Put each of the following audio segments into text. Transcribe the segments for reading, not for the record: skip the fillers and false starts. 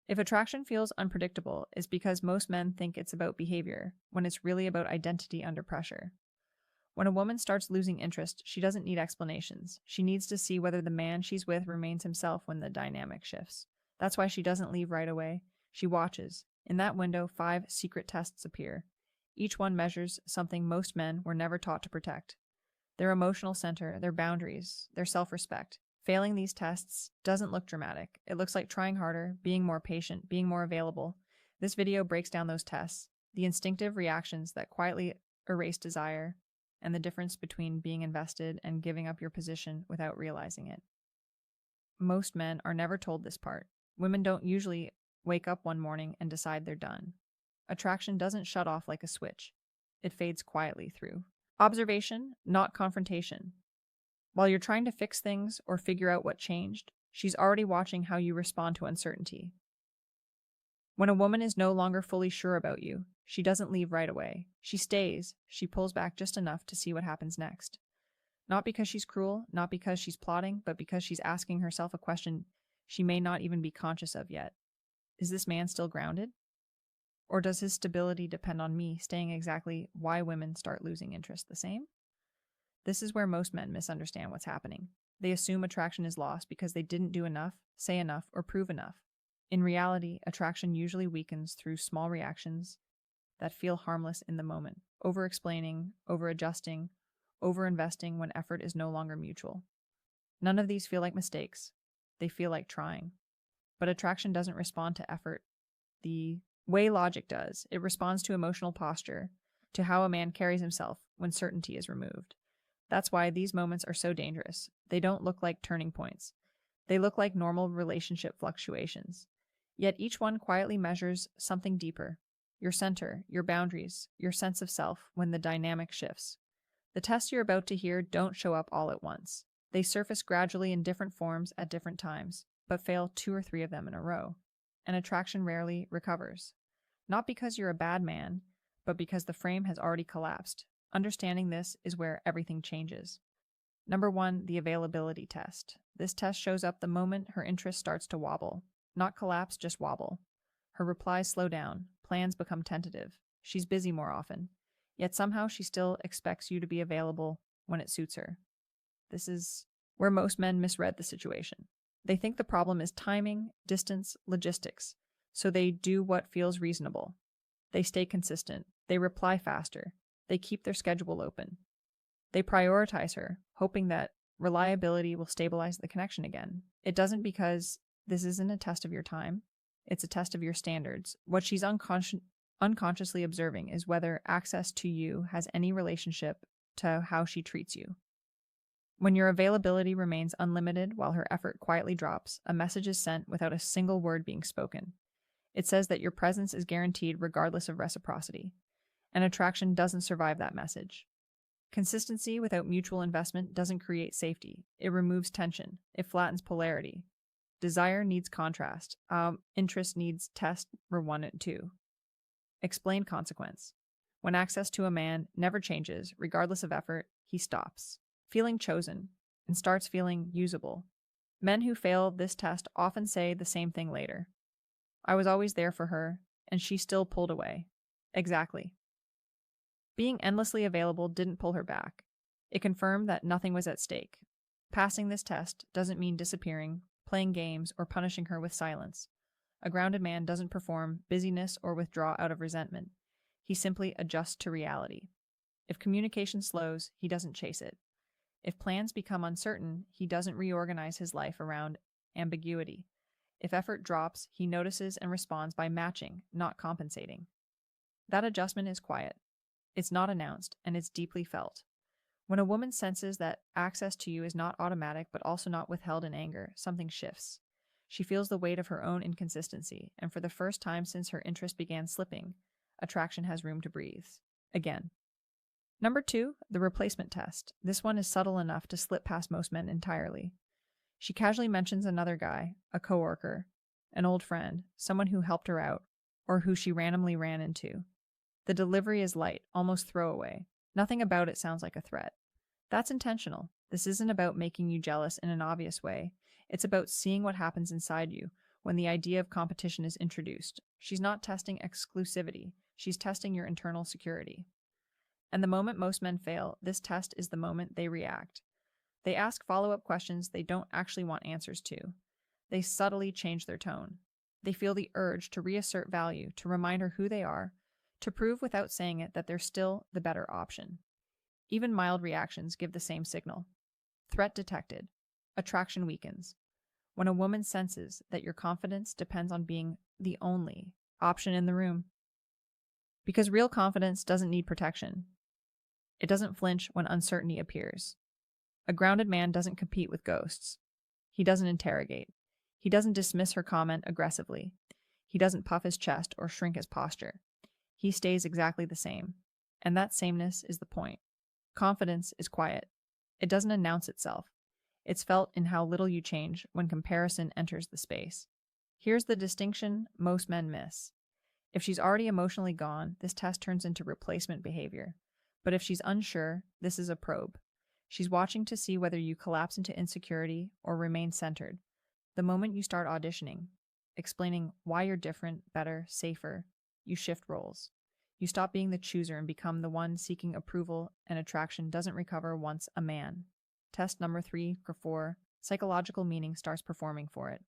If attraction feels unpredictable, it's because most men think it's about behavior, when it's really about identity under pressure. When a woman starts losing interest, she doesn't need explanations. She needs to see whether the man she's with remains himself when the dynamic shifts. That's why she doesn't leave right away. She watches. In that window, 5 secret tests appear. Each one measures something most men were never taught to protect: their emotional center, their boundaries, their self-respect. Failing these tests doesn't look dramatic. It looks like trying harder, being more patient, being more available. This video breaks down those tests, the instinctive reactions that quietly erase desire, and the difference between being invested and giving up your position without realizing it. Most men are never told this part. Women don't usually wake up one morning and decide they're done. Attraction doesn't shut off like a switch. It fades quietly through observation, not confrontation. While you're trying to fix things or figure out what changed, she's already watching how you respond to uncertainty. When a woman is no longer fully sure about you, she doesn't leave right away. She stays. She pulls back just enough to see what happens next. Not because she's cruel, not because she's plotting, but because she's asking herself a question she may not even be conscious of yet. Is this man still grounded? Or does his stability depend on me staying exactly why women start losing interest the same? This is where most men misunderstand what's happening. They assume attraction is lost because they didn't do enough, say enough, or prove enough. In reality, attraction usually weakens through small reactions that feel harmless in the moment: over-explaining, over-adjusting, over-investing when effort is no longer mutual. None of these feel like mistakes. They feel like trying. But attraction doesn't respond to effort the way logic does. It responds to emotional posture, to how a man carries himself when certainty is removed. That's why these moments are so dangerous. They don't look like turning points. They look like normal relationship fluctuations. Yet each one quietly measures something deeper: your center, your boundaries, your sense of self when the dynamic shifts. The tests you're about to hear don't show up all at once. They surface gradually in different forms at different times, but fail 2 or 3 of them in a row. And attraction rarely recovers. Not because you're a bad man, but because the frame has already collapsed. Understanding this is where everything changes. Number 1, the availability test. This test shows up the moment her interest starts to wobble. Not collapse, just wobble. Her replies slow down. Plans become tentative. She's busy more often. Yet somehow she still expects you to be available when it suits her. This is where most men misread the situation. They think the problem is timing, distance, logistics, so they do what feels reasonable. They stay consistent. They reply faster. They keep their schedule open. They prioritize her, hoping that reliability will stabilize the connection again. It doesn't, because this isn't a test of your time. It's a test of your standards. What she's unconsciously observing is whether access to you has any relationship to how she treats you. When your availability remains unlimited while her effort quietly drops, a message is sent without a single word being spoken. It says that your presence is guaranteed regardless of reciprocity, and attraction doesn't survive that message. Consistency without mutual investment doesn't create safety. It removes tension. It flattens polarity. Desire needs contrast. Interest needs test for 1 and 2. Explain consequence. When access to a man never changes, regardless of effort, he stops feeling chosen and starts feeling usable. Men who fail this test often say the same thing later: I was always there for her, and she still pulled away. Exactly. Being endlessly available didn't pull her back. It confirmed that nothing was at stake. Passing this test doesn't mean disappearing, playing games, or punishing her with silence. A grounded man doesn't perform busyness or withdraw out of resentment. He simply adjusts to reality. If communication slows, he doesn't chase it. If plans become uncertain, he doesn't reorganize his life around ambiguity. If effort drops, he notices and responds by matching, not compensating. That adjustment is quiet. It's not announced, and it's deeply felt. When a woman senses that access to you is not automatic but also not withheld in anger, something shifts. She feels the weight of her own inconsistency, and for the first time since her interest began slipping, attraction has room to breathe. Again. Number 2, the replacement test. This one is subtle enough to slip past most men entirely. She casually mentions another guy, a coworker, an old friend, someone who helped her out, or who she randomly ran into. The delivery is light, almost throwaway. Nothing about it sounds like a threat. That's intentional. This isn't about making you jealous in an obvious way. It's about seeing what happens inside you when the idea of competition is introduced. She's not testing exclusivity, she's testing your internal security. And the moment most men fail, this test is the moment they react. They ask follow-up questions they don't actually want answers to. They subtly change their tone. They feel the urge to reassert value, to remind her who they are, to prove without saying it that they're still the better option. Even mild reactions give the same signal. Threat detected. Attraction weakens. When a woman senses that your confidence depends on being the only option in the room. Because real confidence doesn't need protection. It doesn't flinch when uncertainty appears. A grounded man doesn't compete with ghosts. He doesn't interrogate. He doesn't dismiss her comment aggressively. He doesn't puff his chest or shrink his posture. He stays exactly the same. And that sameness is the point. Confidence is quiet. It doesn't announce itself. It's felt in how little you change when comparison enters the space. Here's the distinction most men miss. If she's already emotionally gone, this test turns into replacement behavior. But if she's unsure, this is a probe. She's watching to see whether you collapse into insecurity or remain centered. The moment you start auditioning, explaining why you're different, better, safer, you shift roles. You stop being the chooser and become the one seeking approval, and attraction doesn't recover once a man. Test number 3 or 4, psychological meaning starts performing for it.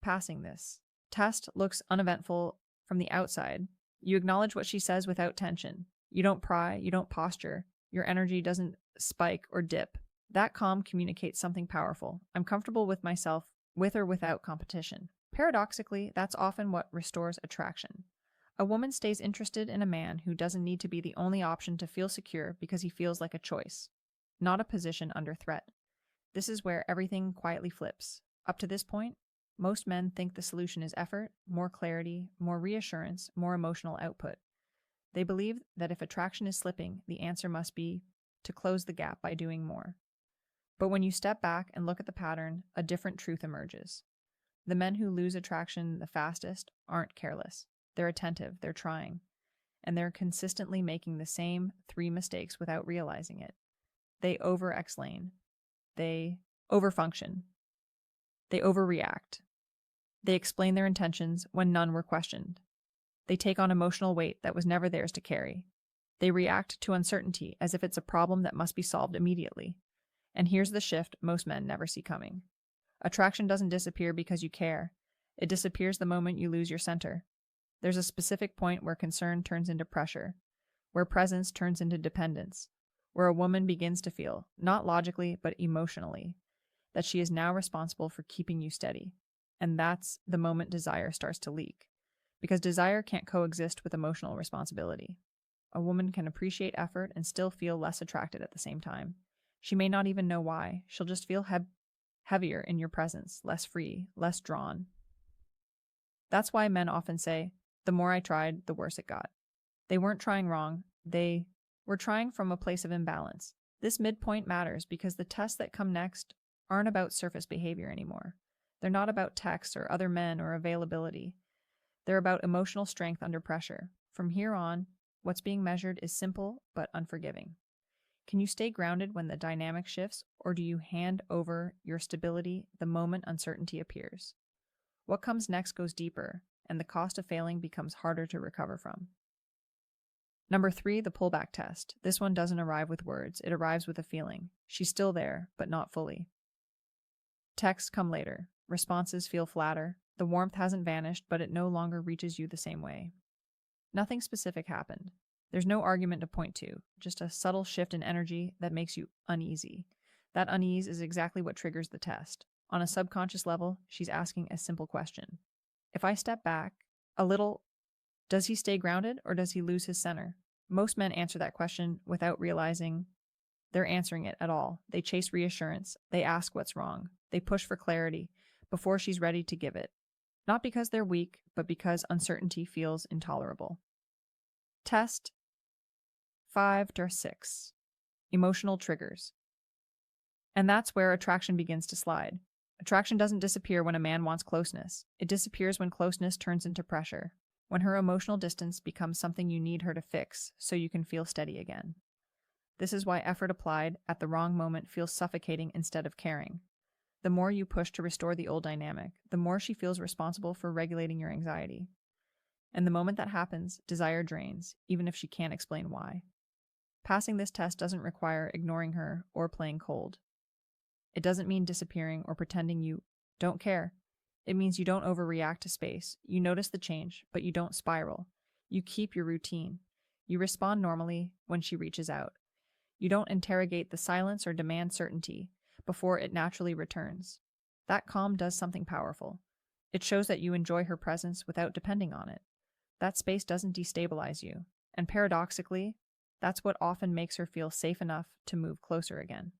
Passing this test looks uneventful from the outside. You acknowledge what she says without tension. You don't pry, you don't posture. Your energy doesn't spike or dip. That calm communicates something powerful. I'm comfortable with myself, with or without competition. Paradoxically, that's often what restores attraction. A woman stays interested in a man who doesn't need to be the only option to feel secure because he feels like a choice, not a position under threat. This is where everything quietly flips. Up to this point, most men think the solution is effort, more clarity, more reassurance, more emotional output. They believe that if attraction is slipping, the answer must be to close the gap by doing more. But when you step back and look at the pattern, a different truth emerges. The men who lose attraction the fastest aren't careless. They're attentive, they're trying, and they're consistently making the same 3 mistakes without realizing it. They over-explain. They overfunction. They overreact. They explain their intentions when none were questioned. They take on emotional weight that was never theirs to carry. They react to uncertainty as if it's a problem that must be solved immediately. And here's the shift most men never see coming. Attraction doesn't disappear because you care. It disappears the moment you lose your center. There's a specific point where concern turns into pressure, where presence turns into dependence, where a woman begins to feel, not logically but emotionally, that she is now responsible for keeping you steady. And that's the moment desire starts to leak. Because desire can't coexist with emotional responsibility. A woman can appreciate effort and still feel less attracted at the same time. She may not even know why. She'll just feel heavier in your presence, less free, less drawn. That's why men often say, the more I tried, the worse it got. They weren't trying wrong. They were trying from a place of imbalance. This midpoint matters because the tests that come next aren't about surface behavior anymore. They're not about texts or other men or availability. They're about emotional strength under pressure. From here on, what's being measured is simple but unforgiving. Can you stay grounded when the dynamic shifts, or do you hand over your stability the moment uncertainty appears? What comes next goes deeper, and the cost of failing becomes harder to recover from. Number 3, the pullback test. This one doesn't arrive with words, it arrives with a feeling. She's still there, but not fully. Texts come later. Responses feel flatter. The warmth hasn't vanished, but it no longer reaches you the same way. Nothing specific happened. There's no argument to point to, just a subtle shift in energy that makes you uneasy. That unease is exactly what triggers the test. On a subconscious level, she's asking a simple question. If I step back a little, does he stay grounded or does he lose his center? Most men answer that question without realizing they're answering it at all. They chase reassurance. They ask what's wrong. They push for clarity before she's ready to give it. Not because they're weak, but because uncertainty feels intolerable. Test 5 or 6. Emotional triggers. And that's where attraction begins to slide. Attraction doesn't disappear when a man wants closeness. It disappears when closeness turns into pressure, when her emotional distance becomes something you need her to fix so you can feel steady again. This is why effort applied at the wrong moment feels suffocating instead of caring. The more you push to restore the old dynamic, the more she feels responsible for regulating your anxiety. And the moment that happens, desire drains, even if she can't explain why. Passing this test doesn't require ignoring her or playing cold. It doesn't mean disappearing or pretending you don't care. It means you don't overreact to space. You notice the change, but you don't spiral. You keep your routine. You respond normally when she reaches out. You don't interrogate the silence or demand certainty before it naturally returns. That calm does something powerful. It shows that you enjoy her presence without depending on it. That space doesn't destabilize you. And paradoxically, that's what often makes her feel safe enough to move closer again.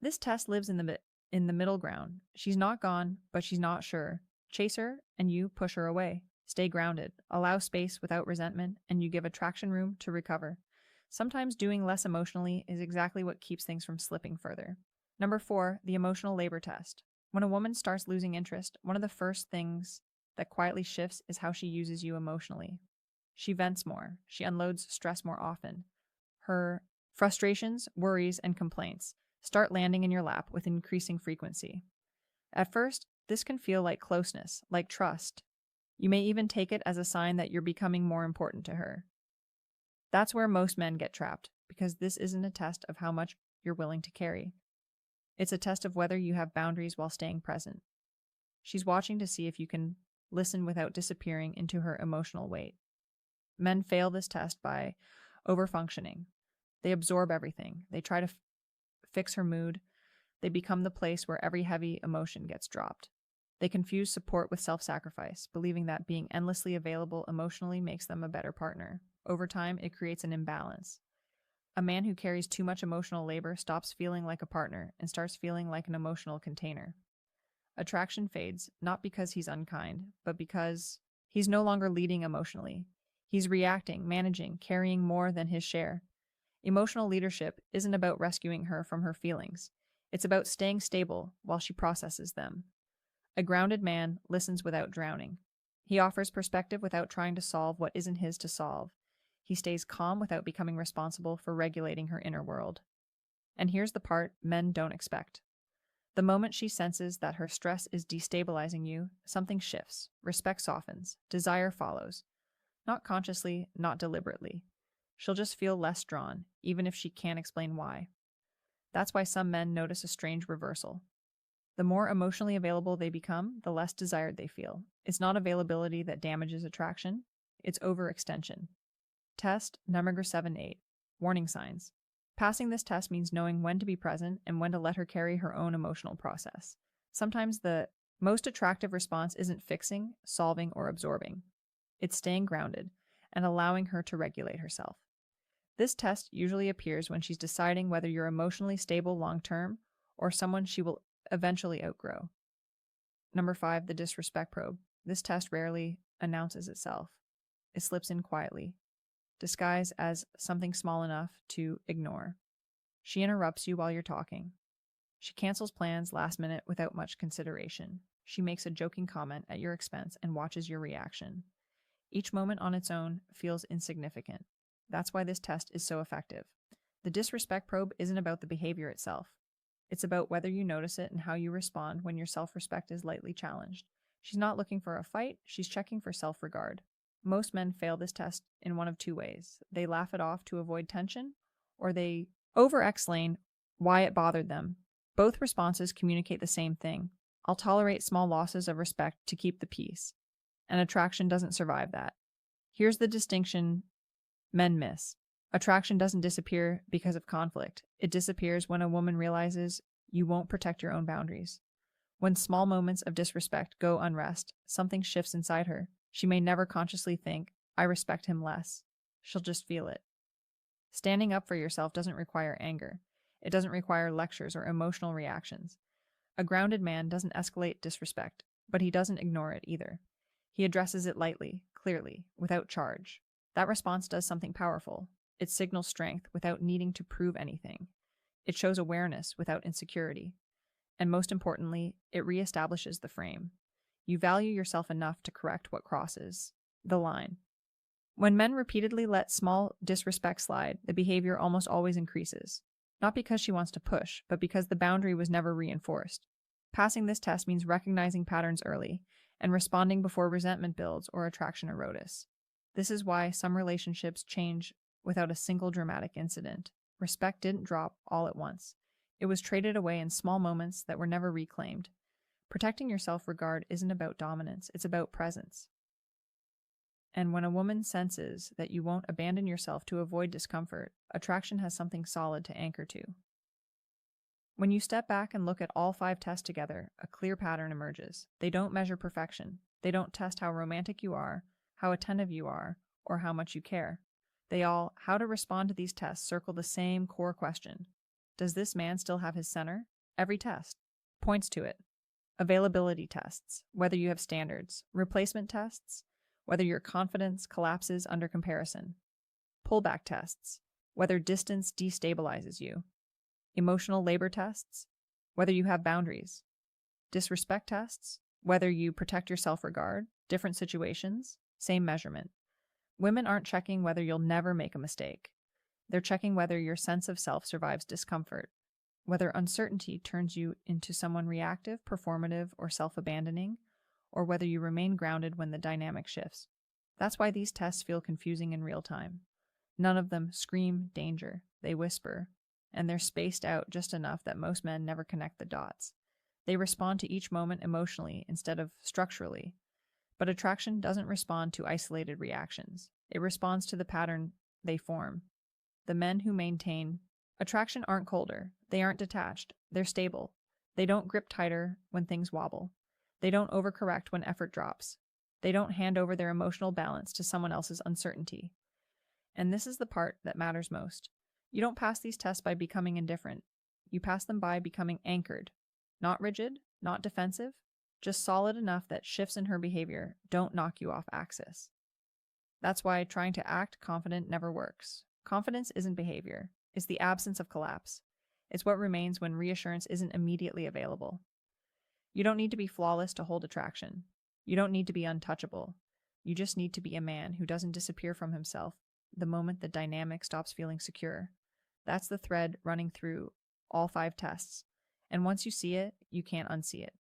This test lives in the middle ground. She's not gone, but she's not sure. Chase her, and you push her away. Stay grounded. Allow space without resentment, and you give attraction room to recover. Sometimes doing less emotionally is exactly what keeps things from slipping further. Number 4, the emotional labor test. When a woman starts losing interest, one of the first things that quietly shifts is how she uses you emotionally. She vents more. She unloads stress more often. Her frustrations, worries, and complaints start landing in your lap with increasing frequency. At first, this can feel like closeness, like trust. You may even take it as a sign that you're becoming more important to her. That's where most men get trapped, because this isn't a test of how much you're willing to carry. It's a test of whether you have boundaries while staying present. She's watching to see if you can listen without disappearing into her emotional weight. Men fail this test by overfunctioning. They absorb everything. They try to fix her mood. They become the place where every heavy emotion gets dropped. They confuse support with self-sacrifice, believing that being endlessly available emotionally makes them a better partner. Over time, it creates an imbalance. A man who carries too much emotional labor stops feeling like a partner and starts feeling like an emotional container. Attraction fades, not because he's unkind, but because he's no longer leading emotionally. He's reacting, managing, carrying more than his share. Emotional leadership isn't about rescuing her from her feelings. It's about staying stable while she processes them. A grounded man listens without drowning. He offers perspective without trying to solve what isn't his to solve. He stays calm without becoming responsible for regulating her inner world. And here's the part men don't expect. The moment she senses that her stress is destabilizing you, something shifts, respect softens, desire follows. Not consciously, not deliberately. She'll just feel less drawn, even if she can't explain why. That's why some men notice a strange reversal. The more emotionally available they become, the less desired they feel. It's not availability that damages attraction, it's overextension. Test number 7-8. Warning signs. Passing this test means knowing when to be present and when to let her carry her own emotional process. Sometimes the most attractive response isn't fixing, solving, or absorbing. It's staying grounded and allowing her to regulate herself. This test usually appears when she's deciding whether you're emotionally stable long-term or someone she will eventually outgrow. Number 5, the disrespect probe. This test rarely announces itself. It slips in quietly, disguised as something small enough to ignore. She interrupts you while you're talking. She cancels plans last minute without much consideration. She makes a joking comment at your expense and watches your reaction. Each moment on its own feels insignificant. That's why this test is so effective. The disrespect probe isn't about the behavior itself. It's about whether you notice it and how you respond when your self-respect is lightly challenged. She's not looking for a fight, she's checking for self-regard. Most men fail this test in one of two ways. They laugh it off to avoid tension, or they over-explain why it bothered them. Both responses communicate the same thing. I'll tolerate small losses of respect to keep the peace. And attraction doesn't survive that. Here's the distinction men miss. Attraction doesn't disappear because of conflict. It disappears when a woman realizes you won't protect your own boundaries. When small moments of disrespect go unrest, something shifts inside her. She may never consciously think, I respect him less. She'll just feel it. Standing up for yourself doesn't require anger. It doesn't require lectures or emotional reactions. A grounded man doesn't escalate disrespect, but he doesn't ignore it either. He addresses it lightly, clearly, without charge. That response does something powerful. It signals strength without needing to prove anything. It shows awareness without insecurity. And most importantly, it reestablishes the frame. You value yourself enough to correct what crosses the line. When men repeatedly let small disrespect slide, the behavior almost always increases. Not because she wants to push, but because the boundary was never reinforced. Passing this test means recognizing patterns early and responding before resentment builds or attraction erodes. This is why some relationships change without a single dramatic incident. Respect didn't drop all at once. It was traded away in small moments that were never reclaimed. Protecting your self-regard isn't about dominance, it's about presence. And when a woman senses that you won't abandon yourself to avoid discomfort, attraction has something solid to anchor to. When you step back and look at all 5 tests together, a clear pattern emerges. They don't measure perfection. They don't test how romantic you are, how attentive you are, or how much you care. They all, how to respond to these tests, circle the same core question. Does this man still have his center? Every test points to it. Availability tests, whether you have standards. Replacement tests, whether your confidence collapses under comparison. Pullback tests, whether distance destabilizes you. Emotional labor tests, whether you have boundaries. Disrespect tests, whether you protect your self-regard. Different situations, same measurement. Women aren't checking whether you'll never make a mistake. They're checking whether your sense of self survives discomfort, whether uncertainty turns you into someone reactive, performative, or self-abandoning, or whether you remain grounded when the dynamic shifts. That's why these tests feel confusing in real time. None of them scream danger, they whisper, and they're spaced out just enough that most men never connect the dots. They respond to each moment emotionally instead of structurally. But attraction doesn't respond to isolated reactions. It responds to the pattern they form. The men who maintain attraction aren't colder. They aren't detached. They're stable. They don't grip tighter when things wobble. They don't overcorrect when effort drops. They don't hand over their emotional balance to someone else's uncertainty. And this is the part that matters most. You don't pass these tests by becoming indifferent. You pass them by becoming anchored. Not rigid, not defensive, just solid enough that shifts in her behavior don't knock you off axis. That's why trying to act confident never works. Confidence isn't behavior. It's the absence of collapse. It's what remains when reassurance isn't immediately available. You don't need to be flawless to hold attraction. You don't need to be untouchable. You just need to be a man who doesn't disappear from himself the moment the dynamic stops feeling secure. That's the thread running through all 5 tests. And once you see it, you can't unsee it.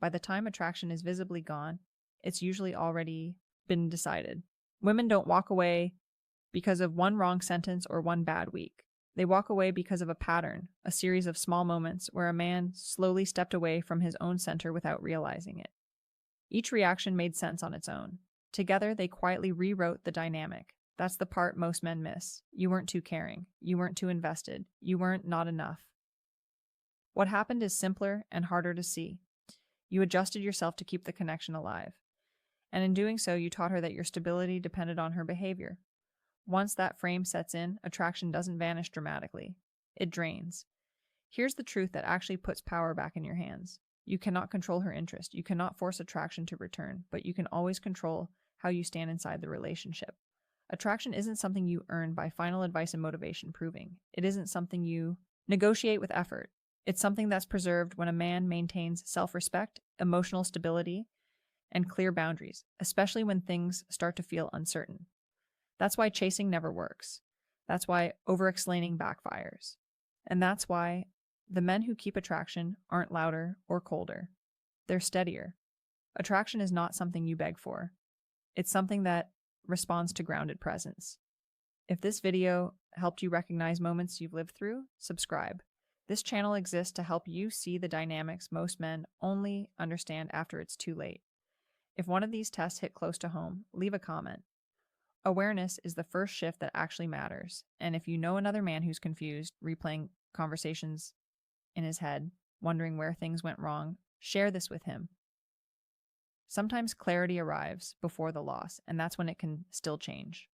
By the time attraction is visibly gone, it's usually already been decided. Women don't walk away because of one wrong sentence or one bad week. They walk away because of a pattern, a series of small moments where a man slowly stepped away from his own center without realizing it. Each reaction made sense on its own. Together, they quietly rewrote the dynamic. That's the part most men miss. You weren't too caring. You weren't too invested. You weren't not enough. What happened is simpler and harder to see. You adjusted yourself to keep the connection alive. And in doing so, you taught her that your stability depended on her behavior. Once that frame sets in, attraction doesn't vanish dramatically. It drains. Here's the truth that actually puts power back in your hands. You cannot control her interest. You cannot force attraction to return, but you can always control how you stand inside the relationship. Attraction isn't something you earn by final advice and motivation proving. It isn't something you negotiate with effort. It's something that's preserved when a man maintains self-respect, emotional stability, and clear boundaries, especially when things start to feel uncertain. That's why chasing never works. That's why over-explaining backfires. And that's why the men who keep attraction aren't louder or colder. They're steadier. Attraction is not something you beg for. It's something that responds to grounded presence. If this video helped you recognize moments you've lived through, subscribe. This channel exists to help you see the dynamics most men only understand after it's too late. If one of these tests hit close to home, leave a comment. Awareness is the first shift that actually matters, and if you know another man who's confused, replaying conversations in his head, wondering where things went wrong, share this with him. Sometimes clarity arrives before the loss, and that's when it can still change.